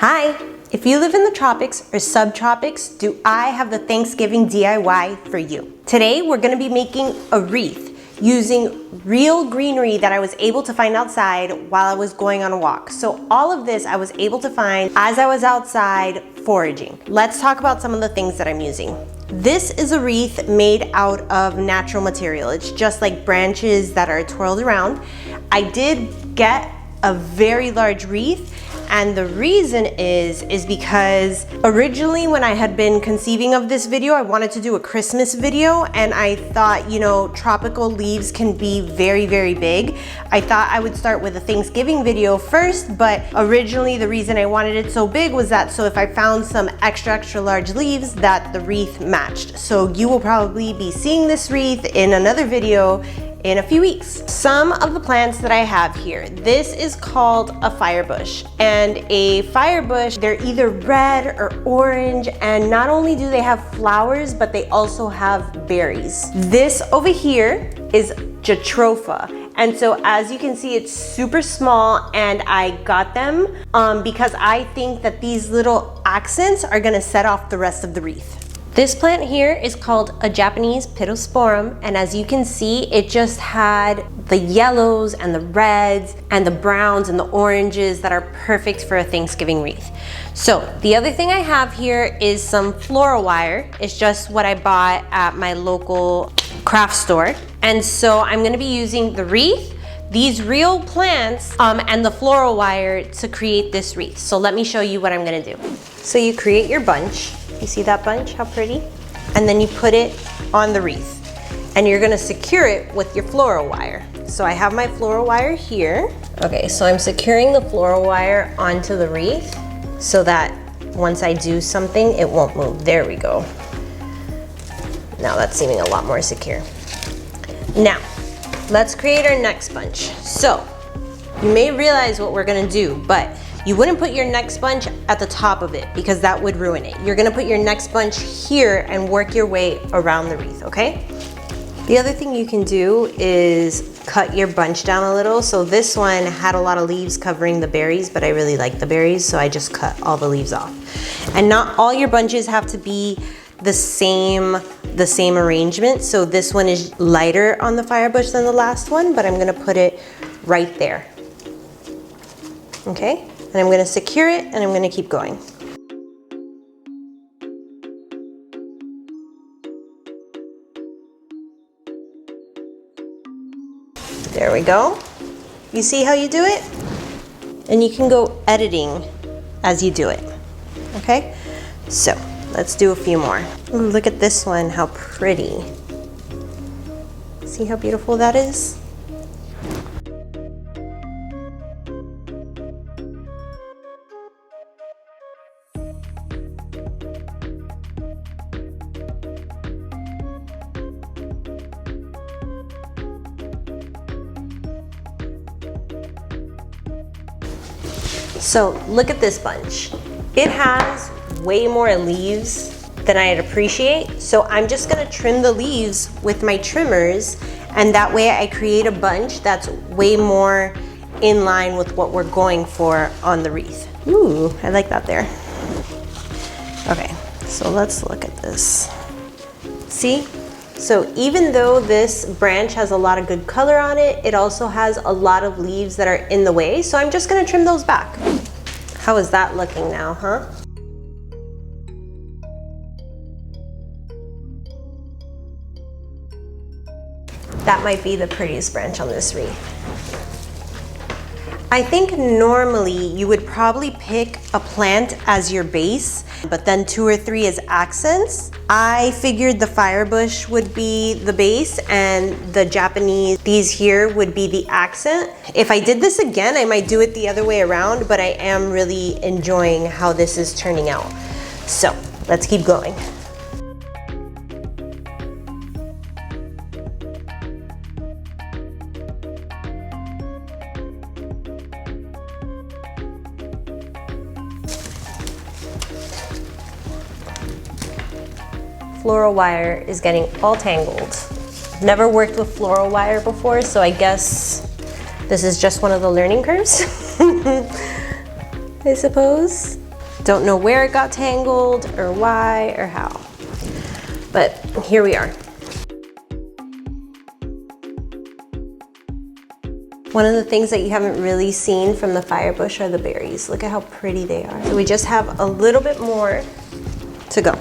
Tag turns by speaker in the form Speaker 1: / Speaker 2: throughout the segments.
Speaker 1: Hi! If you live in the tropics or subtropics, do I have the Thanksgiving DIY for you. Today we're going to be making a wreath using real greenery that I was able to find outside while I was going on a walk. So all of this I was able to find as I was outside foraging. Let's talk about some of the things that I'm using. This is a wreath made out of natural material. It's just like branches that are twirled around. I did get a very large wreath, and the reason is because originally when I had been conceiving of this video, I wanted to do a Christmas video, and I thought, you know, tropical leaves can be very, very big. I thought I would start with a Thanksgiving video first, but originally the reason I wanted it so big was that so if I found some extra large leaves that the wreath matched. So you will probably be seeing this wreath in another video in a few weeks. Some of the plants that I have here, this is called a firebush. And a firebush, they're either red or orange, and not only do they have flowers, but they also have berries. This over here is jatropha. And so as you can see, it's super small, and I got them because I think that these little accents are gonna set off the rest of the wreath. This plant here is called a Japanese pittosporum, and as you can see, it just had the yellows and the reds and the browns and the oranges that are perfect for a Thanksgiving wreath. So the other thing I have here is some floral wire. It's just what I bought at my local craft store. And so I'm gonna be using the wreath, these real plants, and the floral wire to create this wreath. So let me show you what I'm gonna do. So you create your bunch. You see that bunch, how pretty? And then you put it on the wreath. And you're gonna secure it with your floral wire. So I have my floral wire here. Okay, so I'm securing the floral wire onto the wreath so that once I do something, it won't move. There we go. Now that's seeming a lot more secure. Now, let's create our next bunch. So, you may realize what we're gonna do, but you wouldn't put your next bunch at the top of it because that would ruin it. You're gonna put your next bunch here and work your way around the wreath, okay? The other thing you can do is cut your bunch down a little. So this one had a lot of leaves covering the berries, but I really like the berries, so I just cut all the leaves off. And not all your bunches have to be the same arrangement. So this one is lighter on the firebush than the last one, but I'm gonna put it right there. Okay? And I'm gonna secure it, and I'm gonna keep going. There we go. You see how you do it? And you can go editing as you do it, okay? So, let's do a few more. Ooh, look at this one, how pretty. See how beautiful that is? So look at this bunch. It has way more leaves than I'd appreciate. So I'm just gonna trim the leaves with my trimmers, and that way I create a bunch that's way more in line with what we're going for on the wreath. Ooh, I like that there. Okay, so let's look at this. See? So even though this branch has a lot of good color on it, it also has a lot of leaves that are in the way. So I'm just gonna trim those back. How is that looking now, huh? That might be the prettiest branch on this wreath. I think normally you would probably pick a plant as your base, but then 2 or 3 as accents. I figured the firebush would be the base and the Japanese, these here would be the accent. If I did this again, I might do it the other way around, but I am really enjoying how this is turning out. So let's keep going. Floral wire is getting all tangled. Never worked with floral wire before, so I guess this is just one of the learning curves, I suppose. Don't know where it got tangled or why or how, but here we are. One of the things that you haven't really seen from the fire bush are the berries. Look at how pretty they are. So we just have a little bit more to go.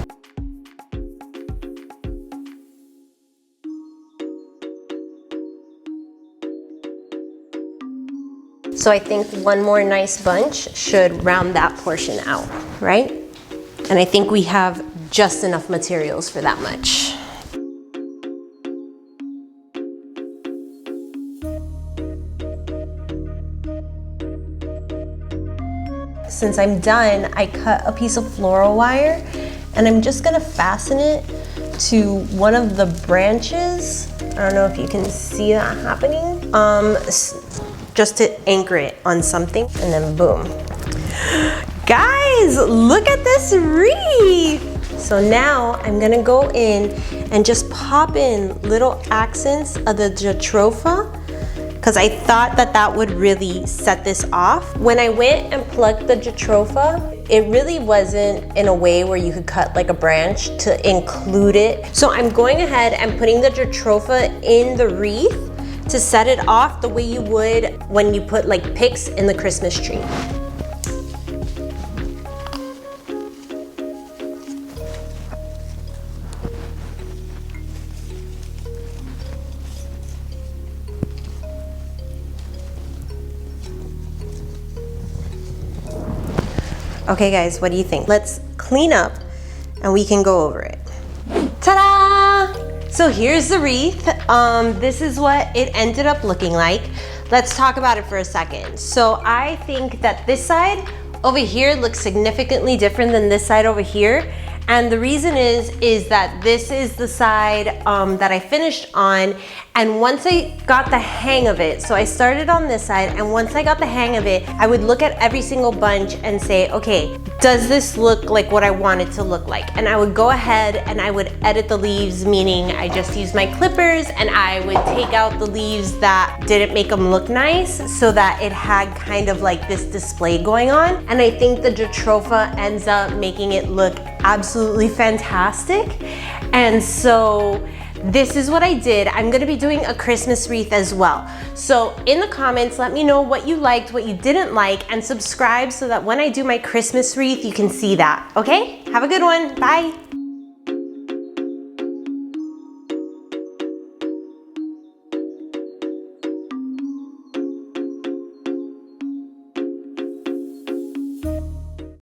Speaker 1: So I think one more nice bunch should round that portion out, right? And I think we have just enough materials for that much. Since I'm done, I cut a piece of floral wire and I'm just gonna fasten it to one of the branches. I don't know if you can see that happening. Just to anchor it on something, and then boom. Guys, look at this wreath. So now I'm gonna go in and just pop in little accents of the jatropha, because I thought that that would really set this off. When I went and plucked the jatropha, it really wasn't in a way where you could cut like a branch to include it. So I'm going ahead and putting the jatropha in the wreath to set it off the way you would when you put like picks in the Christmas tree. Okay guys, what do you think? Let's clean up and we can go over it. Ta-da! So here's the wreath. This is what it ended up looking like. Let's talk about it for a second. So I think that this side over here looks significantly different than this side over here. And the reason is that this is the side that I finished on. And once I got the hang of it, so I started on this side, and once I got the hang of it, I would look at every single bunch and say, okay, does this look like what I want it to look like? And I would go ahead and I would edit the leaves, meaning I just used my clippers and I would take out the leaves that didn't make them look nice so that it had kind of like this display going on. And I think the jatropha ends up making it look absolutely fantastic. And so this is what I did. I'm gonna be doing a Christmas wreath as well. So in the comments, let me know what you liked, what you didn't like, and subscribe so that when I do my Christmas wreath, you can see that, okay? Have a good one, bye.